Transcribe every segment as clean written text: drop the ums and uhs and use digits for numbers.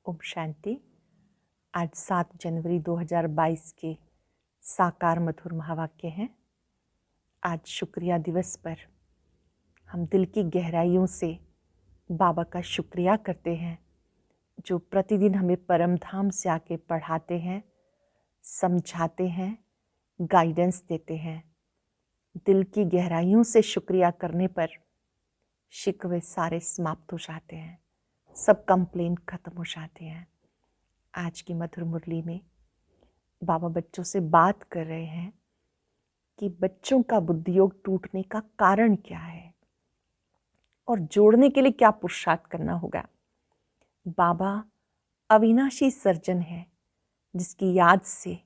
ओम शांति। आज 7 जनवरी 2022 के साकार मधुर महावाक्य हैं। आज शुक्रिया दिवस पर हम दिल की गहराइयों से बाबा का शुक्रिया करते हैं, जो प्रतिदिन हमें परम धाम से आके पढ़ाते हैं, समझाते हैं, गाइडेंस देते हैं। दिल की गहराइयों से शुक्रिया करने पर शिकवे सारे समाप्त हो जाते हैं, सब कंप्लेंट खत्म हो जाते हैं। आज की मधुर मुरली में बाबा बच्चों से बात कर रहे हैं कि बच्चों का बुद्धियोग टूटने का कारण क्या है और जोड़ने के लिए क्या पुरुषार्थ करना होगा। बाबा अविनाशी सर्जन है, जिसकी याद से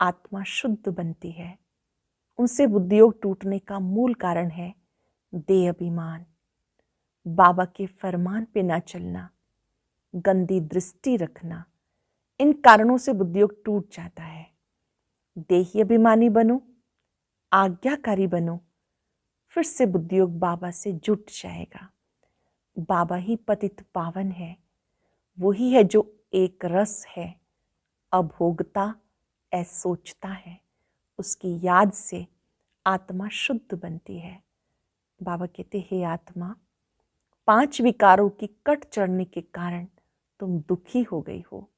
आत्मा शुद्ध बनती है। उनसे बुद्धियोग टूटने का मूल कारण है देह अभिमान, बाबा के फरमान पे ना चलना, गंदी दृष्टि रखना। इन कारणों से बुद्धियोग टूट जाता है। देही अभिमानी बनो, आज्ञाकारी बनो, फिर से बुद्धियोग बाबा से जुट जाएगा। बाबा ही पतित पावन है, वही है जो एक रस है, अभोगता सोचता है। उसकी याद से आत्मा शुद्ध बनती है। बाबा कहते, हे आत्मा, 5 विकारों की कट चढ़ने के कारण तुम दुखी हो गई हो।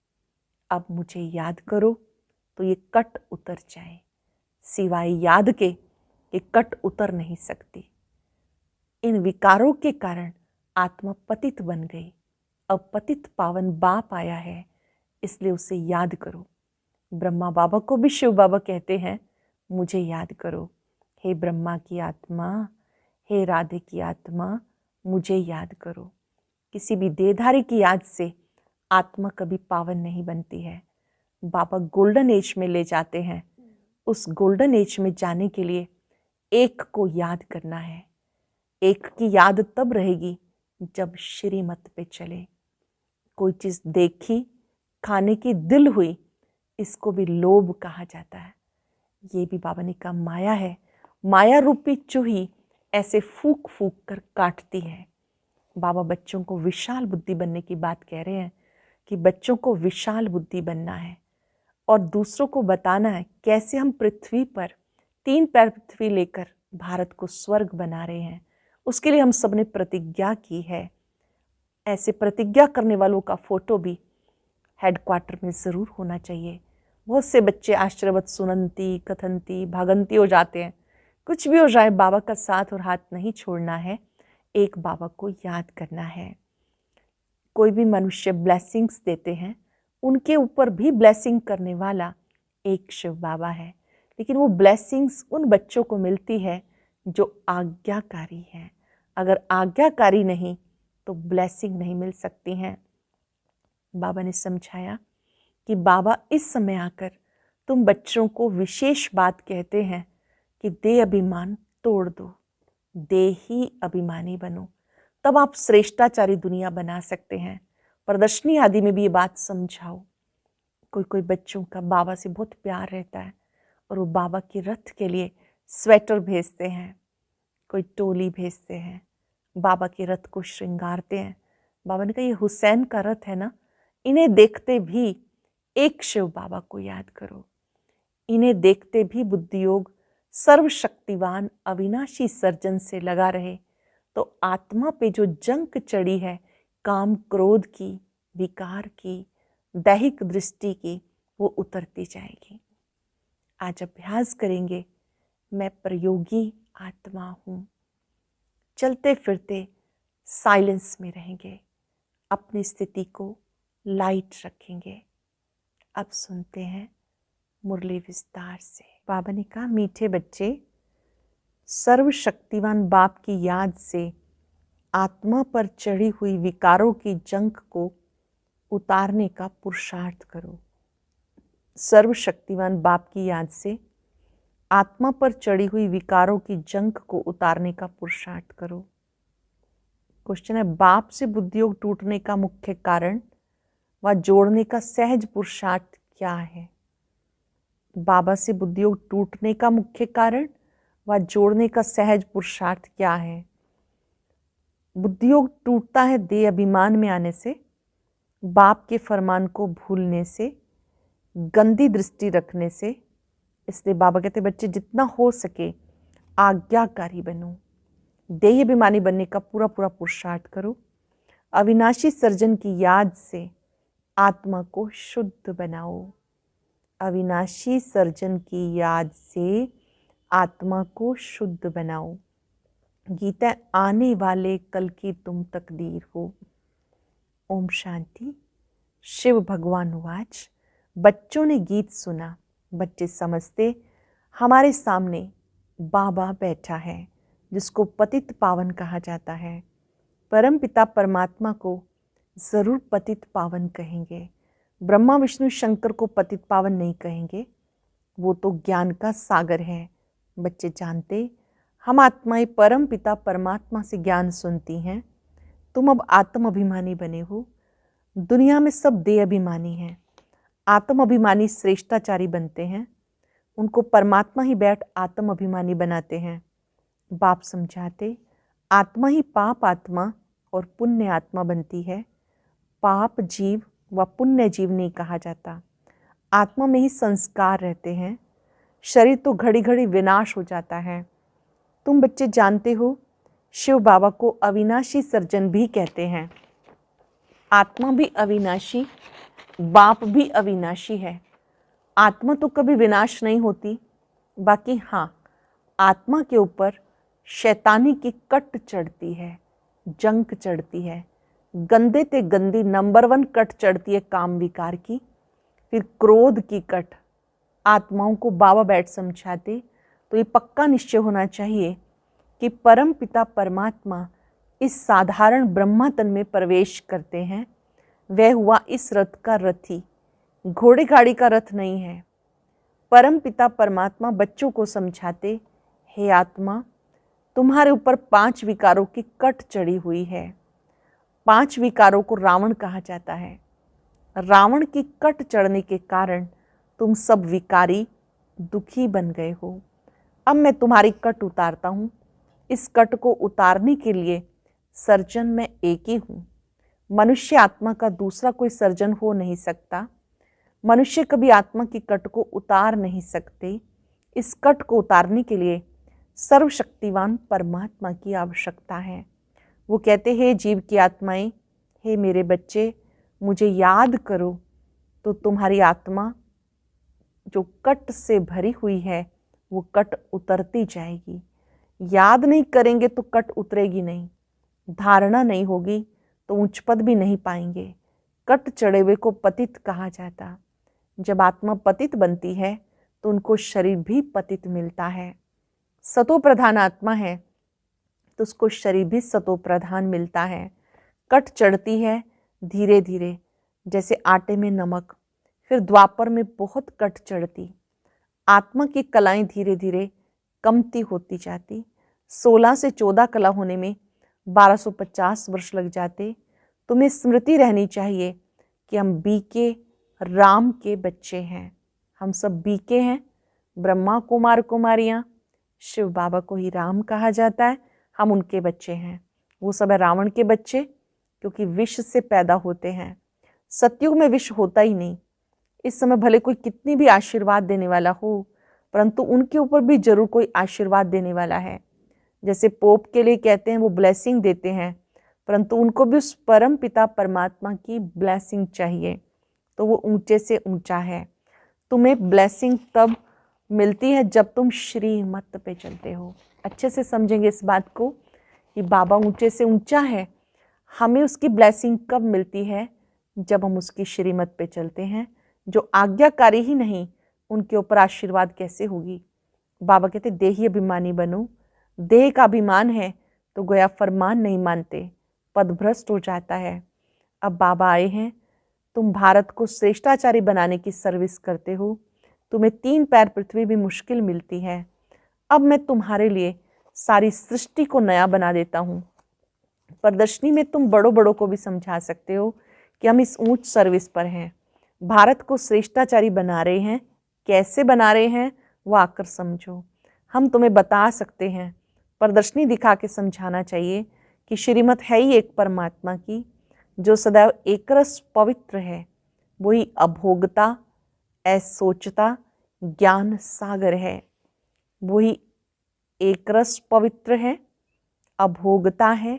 अब मुझे याद करो तो ये कट उतर जाए। सिवाय याद के ये कट उतर नहीं सकती। इन विकारों के कारण आत्मा पतित बन गई। अब पतित पावन बाप आया है, इसलिए उसे याद करो। ब्रह्मा बाबा को भी शिव बाबा कहते हैं, मुझे याद करो। हे ब्रह्मा की आत्मा, हे राधे की आत्मा, मुझे याद करो। किसी भी देहधारी की याद से आत्मा कभी पावन नहीं बनती है। बाबा गोल्डन एज में ले जाते हैं। उस गोल्डन एज में जाने के लिए एक को याद करना है। एक की याद तब रहेगी जब श्रीमत पे चले। कोई चीज देखी, खाने की दिल हुई, इसको भी लोभ कहा जाता है। ये भी बाबा ने कहा माया है। माया रूपी चूही ऐसे फूक फूक कर काटती है। बाबा बच्चों को विशाल बुद्धि बनने की बात कह रहे हैं कि बच्चों को विशाल बुद्धि बनना है और दूसरों को बताना है कैसे हम पृथ्वी पर 3 पैर पृथ्वी लेकर भारत को स्वर्ग बना रहे हैं। उसके लिए हम सब ने प्रतिज्ञा की है। ऐसे प्रतिज्ञा करने वालों का फोटो भी हेडक्वार्टर में ज़रूर होना चाहिए। बहुत से बच्चे आश्चर्यवत सुनंती, कथनती, भागंती हो जाते हैं। कुछ भी हो जाए, बाबा का साथ और हाथ नहीं छोड़ना है। एक बाबा को याद करना है। कोई भी मनुष्य ब्लेसिंग्स देते हैं, उनके ऊपर भी ब्लेसिंग करने वाला एक शिव बाबा है। लेकिन वो ब्लेसिंग्स उन बच्चों को मिलती है जो आज्ञाकारी हैं। अगर आज्ञाकारी नहीं तो ब्लेसिंग नहीं मिल सकती हैं। बाबा ने समझाया कि बाबा इस समय आकर तुम बच्चों को विशेष बात कहते हैं कि देह अभिमान तोड़ दो, देही अभिमानी बनो, तब आप श्रेष्ठाचारी दुनिया बना सकते हैं। प्रदर्शनी आदि में भी ये बात समझाओ। कोई कोई बच्चों का बाबा से बहुत प्यार रहता है और वो बाबा के रथ के लिए स्वेटर भेजते हैं, कोई टोली भेजते हैं, बाबा के रथ को श्रृंगारते हैं। बाबा ने कहा ये हुसैन का रथ है ना, इन्हें देखते भी एक शिव बाबा को याद करो। इन्हें देखते भी बुद्धियोग सर्वशक्तिवान अविनाशी सर्जन से लगा रहे तो आत्मा पे जो जंक चढ़ी है, काम क्रोध की, विकार की, दैहिक दृष्टि की, वो उतरती जाएगी। आज अभ्यास करेंगे, मैं प्रयोगी आत्मा हूँ। चलते फिरते साइलेंस में रहेंगे, अपनी स्थिति को लाइट रखेंगे। अब सुनते हैं मुरली विस्तार से। बाबा ने कहा, मीठे बच्चे, सर्वशक्तिवान बाप की याद से आत्मा पर चढ़ी हुई विकारों की जंग को उतारने का पुरुषार्थ करो। सर्वशक्तिवान बाप की याद से आत्मा पर चढ़ी हुई विकारों की जंग को उतारने का पुरुषार्थ करो। क्वेश्चन है, बाप से बुद्धियोग टूटने का मुख्य कारण व जोड़ने का सहज पुरुषार्थ क्या है? बाबा से बुद्धियोग टूटने का मुख्य कारण व जोड़ने का सहज पुरुषार्थ क्या है? बुद्धियोग टूटता है देह अभिमान में आने से, बाप के फरमान को भूलने से, गंदी दृष्टि रखने से। इसलिए बाबा कहते बच्चे जितना हो सके आज्ञाकारी बनो, देह अभिमानी बनने का पूरा पूरा पुरुषार्थ करो। अविनाशी सर्जन की याद से आत्मा को शुद्ध बनाओ। अविनाशी सर्जन की याद से आत्मा को शुद्ध बनाओ। गीता आने वाले कल की तुम तकदीर हो। ओम शांति। शिव भगवान उवाच। बच्चों ने गीत सुना। बच्चे समझते हमारे सामने बाबा बैठा है जिसको पतित पावन कहा जाता है। परम पिता परमात्मा को ज़रूर पतित पावन कहेंगे। ब्रह्मा विष्णु शंकर को पतित पावन नहीं कहेंगे, वो तो ज्ञान का सागर है। बच्चे जानते हम आत्माएं परम पिता परमात्मा से ज्ञान सुनती हैं। तुम अब आत्म अभिमानी बने हो। दुनिया में सब देह अभिमानी हैं। आत्म अभिमानी श्रेष्ठाचारी बनते हैं, उनको परमात्मा ही बैठ आत्म अभिमानी बनाते हैं। बाप समझाते आत्मा ही पाप आत्मा और पुण्य आत्मा बनती है। पाप जीव व पुण्य जीव नहीं कहा जाता। आत्मा में ही संस्कार रहते हैं। शरीर तो घड़ी घड़ी विनाश हो जाता है। तुम बच्चे जानते हो शिव बाबा को अविनाशी सर्जन भी कहते हैं। आत्मा भी अविनाशी, बाप भी अविनाशी है। आत्मा तो कभी विनाश नहीं होती, बाकी हाँ, आत्मा के ऊपर शैतानी की कट चढ़ती है, जंक चढ़ती है, गंदे ते गंदी नंबर 1 कट चढ़ती है काम विकार की। फिर क्रोध की कट। आत्माओं को बाबा बैठ समझाते तो ये पक्का निश्चय होना चाहिए कि परम पिता परमात्मा इस साधारण ब्रह्मा तन में प्रवेश करते हैं। वह हुआ इस रथ का रथी, घोड़े गाड़ी का रथ नहीं है। परम पिता परमात्मा बच्चों को समझाते, हे आत्मा, तुम्हारे ऊपर 5 विकारों की कट चढ़ी हुई है। 5 विकारों को रावण कहा जाता है। रावण की कट चढ़ने के कारण तुम सब विकारी दुखी बन गए हो। अब मैं तुम्हारी कट उतारता हूँ। इस कट को उतारने के लिए सर्जन मैं एक ही हूँ। मनुष्य आत्मा का दूसरा कोई सर्जन हो नहीं सकता। मनुष्य कभी आत्मा की कट को उतार नहीं सकते। इस कट को उतारने के लिए सर्वशक्तिवान परमात्मा की आवश्यकता है। वो कहते हैं, जीव की आत्माएं, हे मेरे बच्चे, मुझे याद करो तो तुम्हारी आत्मा जो कट से भरी हुई है वो कट उतरती जाएगी। याद नहीं करेंगे तो कट उतरेगी नहीं। धारणा नहीं होगी तो उच्च पद भी नहीं पाएंगे। कट चढ़े हुए को पतित कहा जाता। जब आत्मा पतित बनती है तो उनको शरीर भी पतित मिलता है। सतो प्रधान आत्मा है तो उसको शरीर भी सतो प्रधान मिलता है। कट चढ़ती है धीरे धीरे, जैसे आटे में नमक। फिर द्वापर में बहुत कट चढ़ती। आत्मा की कलाएं धीरे धीरे कमती होती जाती। 16 से 14 कला होने में 1250 वर्ष लग जाते। तुम्हें स्मृति रहनी चाहिए कि हम बीके राम के बच्चे हैं। हम सब बीके हैं, ब्रह्मा कुमार कुमारियाँ। शिव बाबा को ही राम कहा जाता है, हम उनके बच्चे हैं। वो सब है रावण के बच्चे, क्योंकि विष से पैदा होते हैं। सतयुग में विष होता ही नहीं। इस समय भले कोई कितनी भी आशीर्वाद देने वाला हो, परंतु उनके ऊपर भी जरूर कोई आशीर्वाद देने वाला है। जैसे पोप के लिए कहते हैं वो ब्लेसिंग देते हैं, परंतु उनको भी उस परम पिता परमात्मा की ब्लेसिंग चाहिए, तो वो ऊंचे से ऊंचा है। तुम्हें ब्लेसिंग तब मिलती है जब तुम श्रीमत पे चलते हो। अच्छे से समझेंगे इस बात को कि बाबा ऊंचे से ऊंचा है। हमें उसकी ब्लेसिंग कब मिलती है? जब हम उसकी श्रीमत पे चलते हैं। जो आज्ञाकारी ही नहीं, उनके ऊपर आशीर्वाद कैसे होगी? बाबा कहते देही अभिमानी बनो। देह का अभिमान है तो गोया फरमान नहीं मानते, पद भ्रष्ट हो जाता है। अब बाबा आए हैं, तुम भारत को श्रेष्ठाचारी बनाने की सर्विस करते हो। तुम्हें 3 पैर पृथ्वी भी मुश्किल मिलती है। अब मैं तुम्हारे लिए सारी सृष्टि को नया बना देता हूँ। प्रदर्शनी में तुम बड़ों बड़ों को भी समझा सकते हो कि हम इस ऊंच सर्विस पर हैं। भारत को श्रेष्ठाचारी बना रहे हैं। कैसे बना रहे हैं वो आकर समझो। हम तुम्हें बता सकते हैं, प्रदर्शनी दिखा के समझाना चाहिए कि श्रीमत है ही एक परमात्मा की। जो सदैव एकरस पवित्र है वही अभोगता असोचता ज्ञान सागर है। वही एकरस पवित्र है, अभोगता है,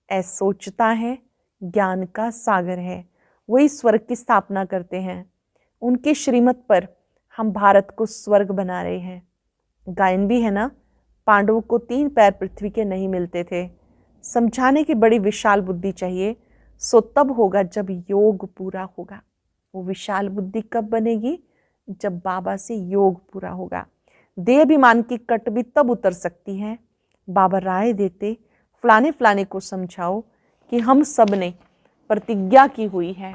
असोचता है, ज्ञान का सागर है। वही स्वर्ग की स्थापना करते हैं। उनके श्रीमत पर हम भारत को स्वर्ग बना रहे हैं। गायन भी है ना, पांडवों को 3 पैर पृथ्वी के नहीं मिलते थे। समझाने की बड़ी विशाल बुद्धि चाहिए, सो तब होगा जब योग पूरा होगा। वो विशाल बुद्धि कब बनेगी? जब बाबा से योग पूरा होगा। देह अभिमान की कट भी तब उतर सकती है। बाबा राय देते, फलाने फलाने को समझाओ कि हम सब ने प्रतिज्ञा की हुई है।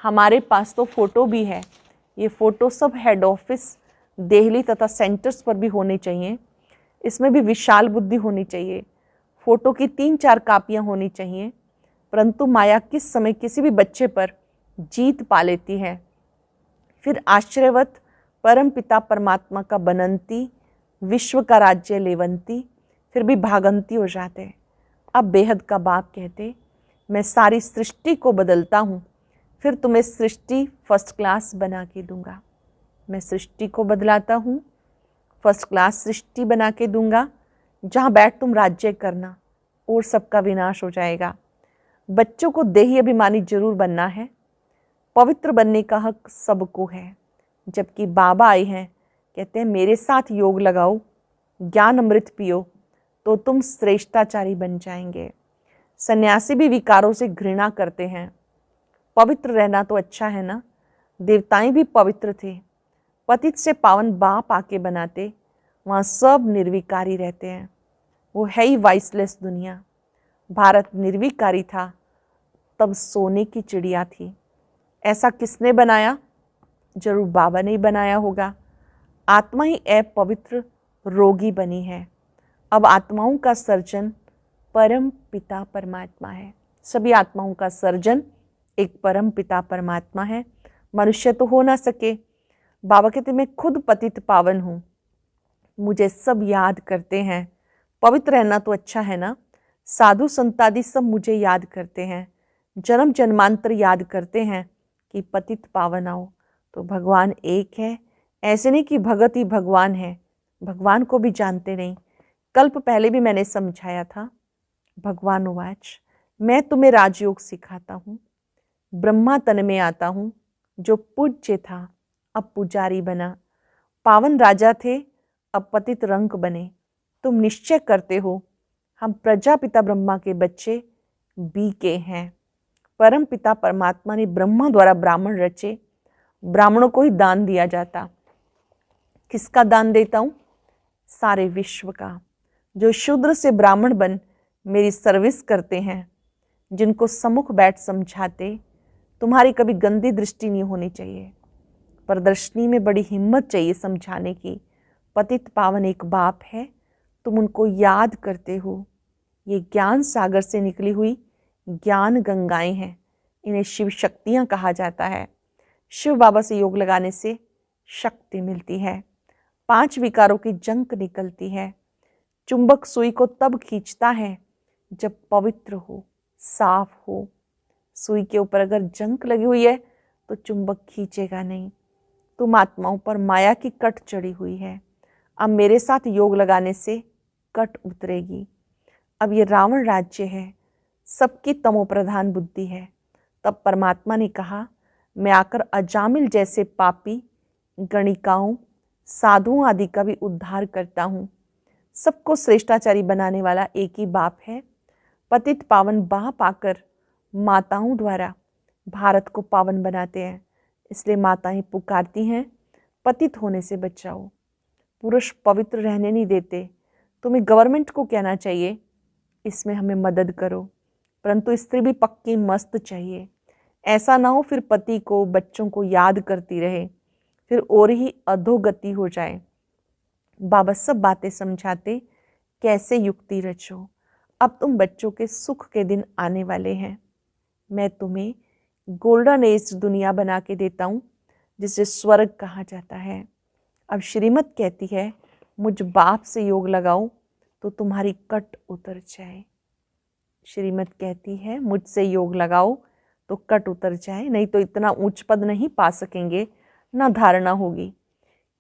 हमारे पास तो फोटो भी है। ये फोटो सब हेड ऑफिस दिल्ली तथा सेंटर्स पर भी होने चाहिए। इसमें भी विशाल बुद्धि होनी चाहिए। फोटो की 3-4 कापियां होनी चाहिए। परंतु माया किस समय किसी भी बच्चे पर जीत पा लेती है। फिर आश्चर्यवत परम पिता परमात्मा का बनंती, विश्व का राज्य लेवंती, फिर भी भागंती हो जाते। अब बेहद का बाप कहते, मैं सारी सृष्टि को बदलता हूँ, फिर तुम्हें सृष्टि फर्स्ट क्लास बना के दूंगा। मैं सृष्टि को बदलाता हूँ, फर्स्ट क्लास सृष्टि बना के दूंगा, जहाँ बैठ तुम राज्य करना और सबका विनाश हो जाएगा। बच्चों को देही अभिमानी जरूर बनना है। पवित्र बनने का हक सबको है। जबकि बाबा आए हैं, कहते हैं मेरे साथ योग लगाओ, ज्ञान अमृत पियो, तो तुम श्रेष्ठाचारी बन जाएंगे। सन्यासी भी विकारों से घृणा करते हैं। पवित्र रहना तो अच्छा है ना। देवताएं भी पवित्र थे। पतित से पावन बाप आके बनाते, वहाँ सब निर्विकारी रहते हैं। वो है ही वाइसलेस दुनिया। भारत निर्विकारी था, तब सोने की चिड़िया थी। ऐसा किसने बनाया? जरूर बाबा ने ही बनाया होगा। आत्मा ही अपवित्र रोगी बनी है। अब आत्माओं का सर्जन परम पिता परमात्मा है। सभी आत्माओं का सर्जन एक परम पिता परमात्मा है। मनुष्य तो हो ना सके। बाबा कहते मैं खुद पतित पावन हूँ, मुझे सब याद करते हैं। पवित्र रहना तो अच्छा है ना। साधु संतादि सब मुझे याद करते हैं, जन्म जन्मांतर याद करते हैं कि पतित पावन आओ। तो भगवान एक है। ऐसे नहीं कि भगत ही भगवान है, भगवान को भी जानते नहीं। कल्प पहले भी मैंने समझाया था। भगवान उवाच, मैं तुम्हें राजयोग सिखाता हूँ। ब्रह्मा तन में आता हूँ, जो पूज्य था अब पुजारी बना। पावन राजा थे अब पतित रंक बने। तुम निश्चय करते हो हम प्रजापिता ब्रह्मा के बच्चे बीके हैं। परम पिता परमात्मा ने ब्रह्मा द्वारा ब्राह्मण रचे। ब्राह्मणों को ही दान दिया जाता। किसका दान देता हूँ? सारे विश्व का। जो शूद्र से ब्राह्मण बन मेरी सर्विस करते हैं, जिनको सम्मुख बैठ समझाते, तुम्हारी कभी गंदी दृष्टि नहीं होनी चाहिए। प्रदर्शनी में बड़ी हिम्मत चाहिए समझाने की। पतित पावन एक बाप है, तुम उनको याद करते हो। ये ज्ञान सागर से निकली हुई ज्ञान गंगाएं हैं। इन्हें शिव शक्तियाँ कहा जाता है। शिव बाबा से योग लगाने से शक्ति मिलती है। 5 विकारों की जंक निकलती है। चुंबक सुई को तब खींचता है जब पवित्र हो, साफ हो। सुई के ऊपर अगर जंक लगी हुई है तो चुंबक खींचेगा नहीं। तुम आत्माओं पर माया की कट चढ़ी हुई है। अब मेरे साथ योग लगाने से कट उतरेगी। अब ये रावण राज्य है, सबकी तमोप्रधान बुद्धि है। तब परमात्मा ने कहा, मैं आकर अजामिल जैसे पापी गणिकाओं, साधुओं आदि का भी उद्धार करता हूँ। सबको श्रेष्ठाचारी बनाने वाला एक ही बाप है। पतित पावन बाप आकर माताओं द्वारा भारत को पावन बनाते हैं। इसलिए माताएं पुकारती हैं, पतित होने से बचाओ। पुरुष पवित्र रहने नहीं देते। तुम्हें गवर्नमेंट को कहना चाहिए इसमें हमें मदद करो, परंतु स्त्री भी पक्की मस्त चाहिए। ऐसा ना हो फिर पति को बच्चों को याद करती रहे, फिर और ही अधोगति हो जाए। बाबा सब बातें समझाते, कैसे युक्ति रचो। अब तुम बच्चों के सुख के दिन आने वाले हैं। मैं तुम्हें गोल्डन एज दुनिया बना के देता हूँ, जिसे स्वर्ग कहा जाता है। अब श्रीमत कहती है, मुझ बाप से योग लगाओ तो तुम्हारी कट उतर जाए। श्रीमत कहती है, मुझसे योग लगाओ तो कट उतर जाए, नहीं तो इतना ऊंच पद नहीं पा सकेंगे, ना धारणा होगी।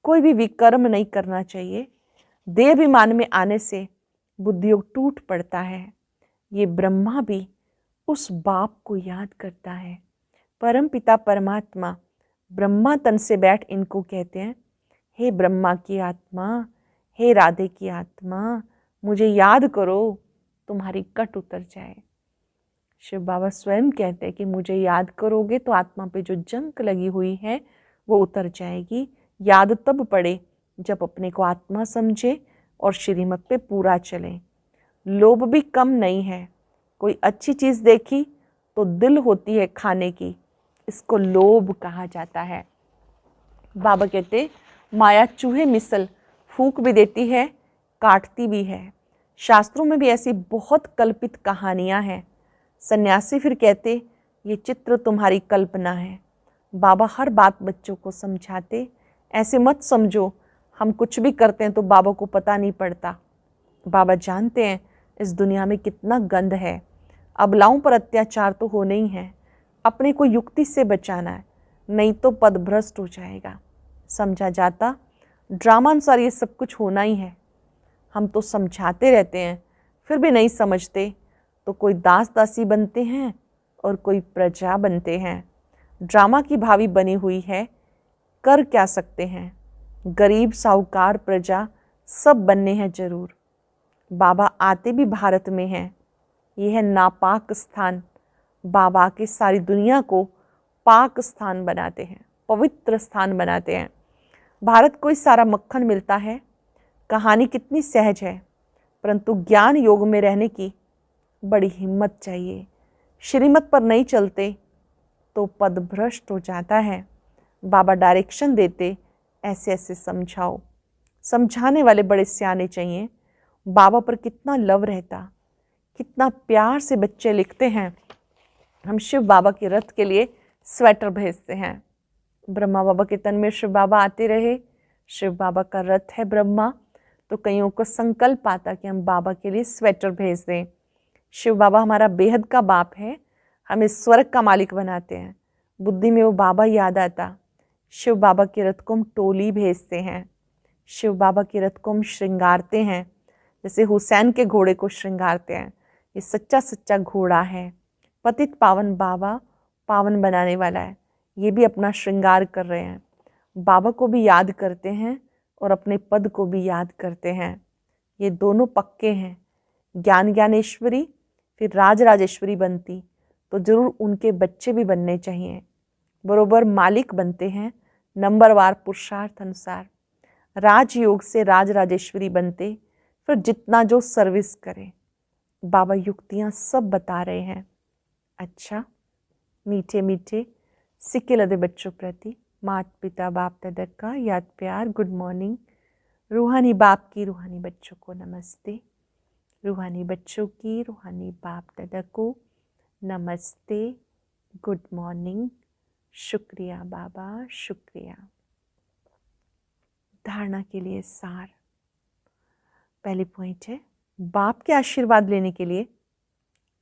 कोई भी विकर्म नहीं करना चाहिए। देहाभिमान में आने से बुद्धियोग टूट पड़ता है। ये ब्रह्मा भी उस बाप को याद करता है। परम पिता परमात्मा ब्रह्मा तन से बैठ इनको कहते हैं, हे ब्रह्मा की आत्मा, हे राधे की आत्मा, मुझे याद करो, तुम्हारी कट उतर जाए। शिव बाबा स्वयं कहते हैं कि मुझे याद करोगे तो आत्मा पे जो जंक लगी हुई है वो उतर जाएगी। याद तब पड़े जब अपने को आत्मा समझे और श्रीमत पे पूरा चले। लोभ भी कम नहीं है। कोई अच्छी चीज़ देखी तो दिल होती है खाने की, इसको लोभ कहा जाता है। बाबा कहते माया चूहे मिसल फूंक भी देती है, काटती भी है। शास्त्रों में भी ऐसी बहुत कल्पित कहानियां हैं। सन्यासी फिर कहते ये चित्र तुम्हारी कल्पना है। बाबा हर बात बच्चों को समझाते, ऐसे मत समझो हम कुछ भी करते हैं तो बाबा को पता नहीं पड़ता। बाबा जानते हैं इस दुनिया में कितना गंद है। अबलाओं पर अत्याचार तो होने ही है। अपने को युक्ति से बचाना है, नहीं तो पद भ्रष्ट हो जाएगा। समझा जाता ड्रामा अनुसार ये सब कुछ होना ही है। हम तो समझाते रहते हैं, फिर भी नहीं समझते, तो कोई दास दासी बनते हैं और कोई प्रजा बनते हैं। ड्रामा की भावी बनी हुई है, कर क्या सकते हैं। गरीब साहूकार प्रजा सब बनने हैं जरूर। बाबा आते भी भारत में हैं। यह है नापाक स्थान। बाबा के सारी दुनिया को पाक स्थान बनाते हैं, पवित्र स्थान बनाते हैं। भारत को ही सारा मक्खन मिलता है। कहानी कितनी सहज है, परंतु ज्ञान योग में रहने की बड़ी हिम्मत चाहिए। श्रीमत पर नहीं चलते तो पद भ्रष्ट हो जाता है। बाबा डायरेक्शन देते, ऐसे ऐसे समझाओ। समझाने वाले बड़े सियाने चाहिए। बाबा पर कितना लव रहता, कितना प्यार से बच्चे लिखते हैं। हम शिव बाबा के रथ के लिए स्वेटर भेजते हैं। ब्रह्मा बाबा के तन में शिव बाबा आते रहे। शिव बाबा का रथ है ब्रह्मा, तो कईयों को संकल्प आता कि हम बाबा के लिए स्वेटर भेज दें। शिव बाबा हमारा बेहद का बाप है, हमें स्वर्ग का मालिक बनाते हैं। बुद्धि में वो बाबा याद आता। शिव बाबा के रथ को हम टोली भेजते हैं। शिव बाबा के रथ को हम श्रृंगारते हैं, जैसे हुसैन के घोड़े को श्रृंगारते हैं। ये सच्चा सच्चा घोड़ा है। पतित पावन बाबा पावन बनाने वाला है। ये भी अपना श्रृंगार कर रहे हैं। बाबा को भी याद करते हैं और अपने पद को भी याद करते हैं। ये दोनों पक्के हैं। ज्ञान ज्ञानेश्वरी फिर राज राजेश्वरी बनती तो जरूर उनके बच्चे भी बनने चाहिए। बरोबर मालिक बनते हैं नंबरवार पुरुषार्थ अनुसार। राजयोग से राज राजेश्वरी बनते, फिर जितना जो सर्विस करे। बाबा युक्तियाँ सब बता रहे हैं। अच्छा, मीठे मीठे सिक्के लदे बच्चों प्रति माता पिता बाप दादा का याद प्यार, गुड मॉर्निंग। रूहानी बाप की रूहानी बच्चों को नमस्ते। रूहानी बच्चों की रूहानी बाप दादा को नमस्ते, गुड मॉर्निंग। शुक्रिया बाबा, शुक्रिया। धारणा के लिए सार। पहली पॉइंट है, बाप के आशीर्वाद लेने के लिए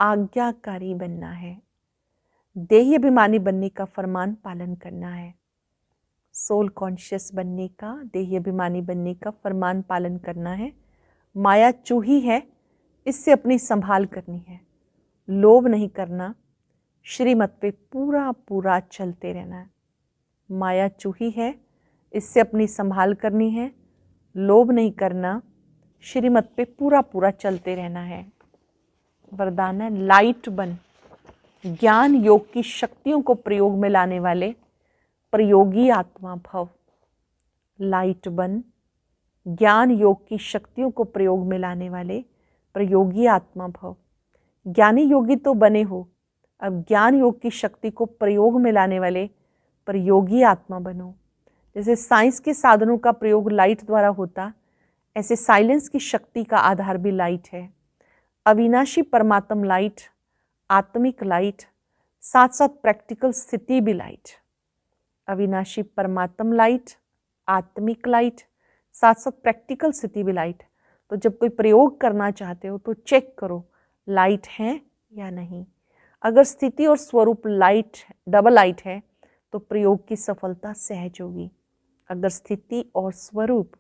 आज्ञाकारी बनना है। देही अभिमानी बनने का फरमान पालन करना है। सोल कॉन्शियस बनने का, देही अभिमानी बनने का फरमान पालन करना है। माया चूही है, इससे अपनी संभाल करनी है। लोभ नहीं करना, श्रीमत पे पूरा पूरा चलते रहना है। माया चूही है, इससे अपनी संभाल करनी है। लोभ नहीं करना, श्रीमत पे पूरा पूरा चलते रहना है। वरदान है, लाइट बन। ज्ञान योग की शक्तियों को प्रयोग में लाने वाले प्रयोगी आत्मा भव। लाइट बन, ज्ञान योग की शक्तियों को प्रयोग में लाने वाले प्रयोगी आत्मा भव। ज्ञानी योगी तो बने हो, अब ज्ञान योग की शक्ति को प्रयोग में लाने वाले प्रयोगी आत्मा बनो। जैसे साइंस के साधनों का प्रयोग लाइट द्वारा होता, ऐसे साइलेंस की शक्ति का आधार भी लाइट है। अविनाशी परमात्म लाइट, आत्मिक लाइट, साथ साथ प्रैक्टिकल स्थिति भी लाइट। अविनाशी परमात्म लाइट, आत्मिक लाइट, साथ साथ प्रैक्टिकल स्थिति भी लाइट। तो जब कोई प्रयोग करना चाहते हो तो चेक करो लाइट है या नहीं। अगर स्थिति और स्वरूप लाइट डबल लाइट है तो प्रयोग की सफलता सहज होगी। अगर स्थिति और स्वरूप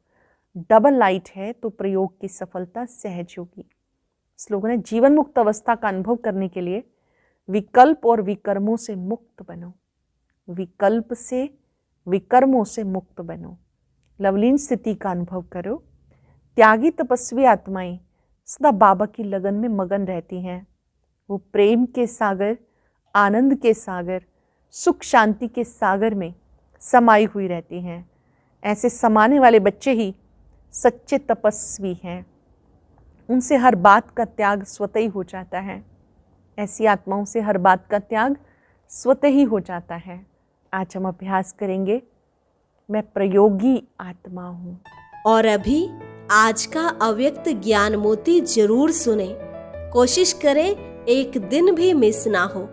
डबल लाइट है तो प्रयोग की सफलता सहज होगी। स्लोगन है, जीवन मुक्त अवस्था का अनुभव करने के लिए विकल्प और विकर्मों से मुक्त बनो। विकल्प से विकर्मों से मुक्त बनो, लवलीन स्थिति का अनुभव करो। त्यागी तपस्वी आत्माएं सदा बाबा की लगन में मगन रहती हैं। वो प्रेम के सागर, आनंद के सागर, सुख शांति के सागर में समाई हुई रहती हैं। ऐसे समाने वाले बच्चे ही सच्चे तपस्वी हैं। उनसे हर बात का त्याग स्वतः ही हो जाता है। ऐसी आत्माओं से हर बात का त्याग स्वतः ही हो जाता है। आज हम अभ्यास करेंगे, मैं प्रयोगी आत्मा हूँ। और अभी आज का अव्यक्त ज्ञान मोती जरूर सुने। कोशिश करें एक दिन भी मिस ना हो।